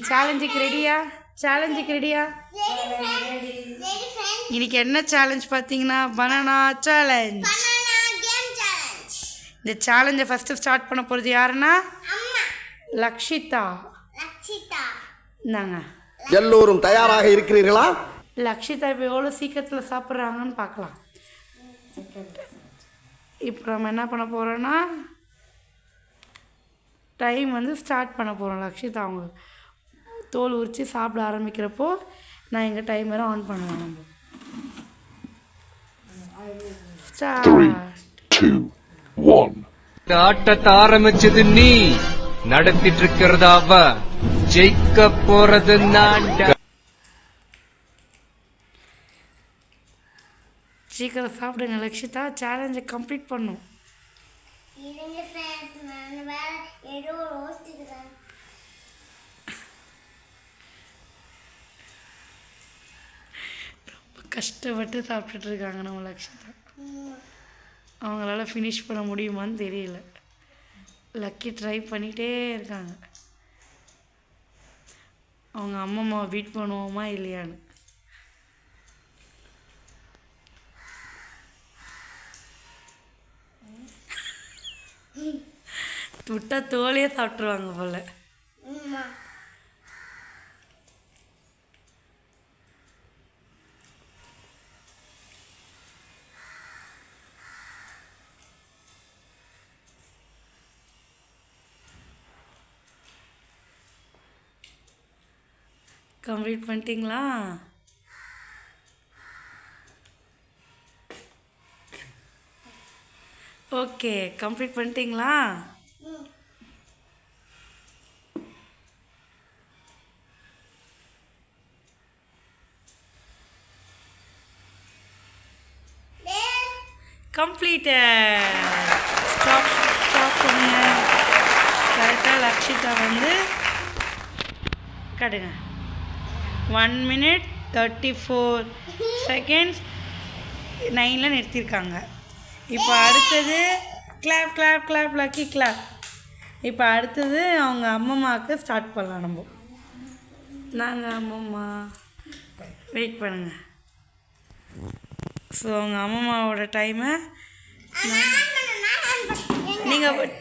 சேலஞ்சுக்கு ரெடியா இன்னைக்கு என்ன சேலஞ்ச் பார்த்தீங்கன்னா பனானா சேலஞ்ச். இந்த சேலஞ்சை ஃபஸ்ட்டு ஸ்டார்ட் பண்ண போகிறது யாருன்னா லக்ஷிதா. இந்தாங்க. எல்லோரும் தயாராக இருக்கிறீர்களா? லக்ஷிதா இப்போ எவ்வளோ சீக்கிரத்தில் சாப்பிட்றாங்கன்னு பார்க்கலாம். இப்போ நம்ம என்ன பண்ண போகிறோன்னா டைம் ஸ்டார்ட் பண்ண போகிறோம். லக்ஷிதா அவங்க தோல் உரித்து சாப்பிட ஆரம்பிக்கிறப்போ நான் எங்கள் டைமரை ஆன் பண்ணுவேன். நம்ம ஆட்டத்தை ஆரம்பிச்சது நீ, நடத்திட்டு இருக்கிறதா அவ, ஜெயிக்க போறது நான். சீக்கிரம் சாப்பிடுங்க லக்ஷிதா, சேலஞ்சை கம்ப்ளீட் பண்ணும். ரொம்ப கஷ்டப்பட்டு சாப்பிட்டுட்டு இருக்காங்க நம்ம லக்ஷிதா. அவங்களால ஃபினிஷ் பண்ண முடியுமான்னு தெரியல. லக்கி ட்ரை பண்ணிகிட்டே இருக்காங்க அவங்க அம்மாவை பீட் பண்ணுவோமா இல்லையான்னு. விட்டா தோலையே சாப்பிட்ருவாங்க போல. கம்ப்ளீட் பண்ணிட்டீங்களா? ஓகே, கம்ப்ளீட் பண்ணிட்டீங்களா? கம்ப்ளீட்டட். ஸ்டாப் பண்ணுங்க. கரெக்டாக லக்ஷிதா கட்டுங்க. 1 minute 34 seconds 9ல் நிறுத்தியிருக்காங்க. இப்போ அடுத்தது clap clap clap lucky clap. இப்போ அடுத்தது அவங்க அம்மம்மாவுக்கு ஸ்டார்ட் பண்ணலாம். நம்ம நாங்கள் அம்மம்மா வெயிட் பண்ணுங்கள். ஸோ அவங்க அம்மம்மாவோட டைமை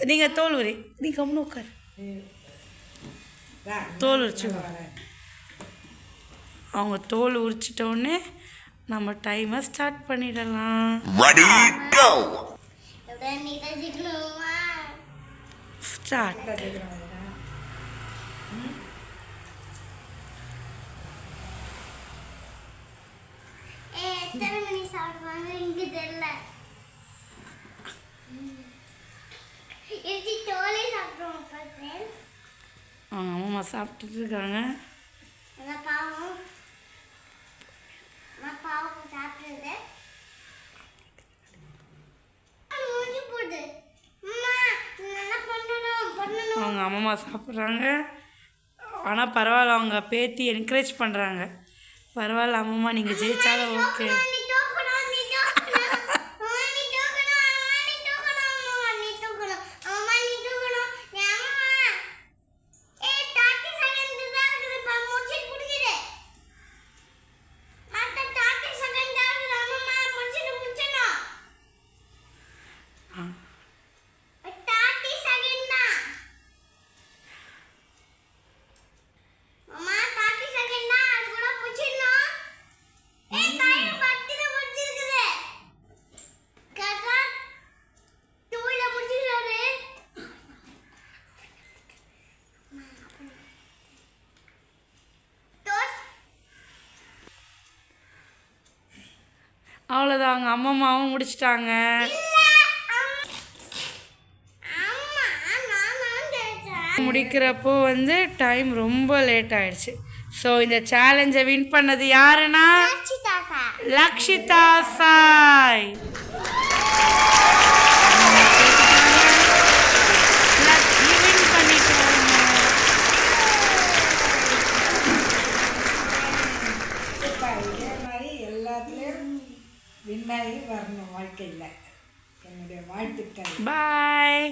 நீங்கள் தோல் உரி, நீ கம்முன்னு உட்கார், தோல் உரிச்சுக்கோங்க. அவங்க தோல் உரிச்சிட்டோடனே நம்ம டைமை ஸ்டார்ட் பண்ணிடலாம். ஸ்டார்ட். அவங்க அம்மா சாப்பிட்டுட்டு இருக்காங்க. அவங்க அம்மா சாப்பிட்றாங்க. ஆனால் பரவாயில்ல, அவங்க பேத்தி என்கரேஜ் பண்ணுறாங்க. பரவாயில்ல அம்மம்மா, நீங்கள் ஜெயிச்சாலும் ஓகே. அவ்வளோதான், அவங்க அம்மம்மாவும் முடிச்சிட்டாங்க. முடிக்கிறப்போ டைம் ரொம்ப லேட் ஆயிடுச்சு. ஸோ இந்த சேலஞ்சை வின் பண்ணது யாருன்னா லக்ஷிதா சாய். வின் பண்ணிட்டாங்க. எல்லாத்துலேயும் வின்னாகி வரணும் வாழ்க்கையில். என்னுடைய வாழ்த்துக்கள். பாய்.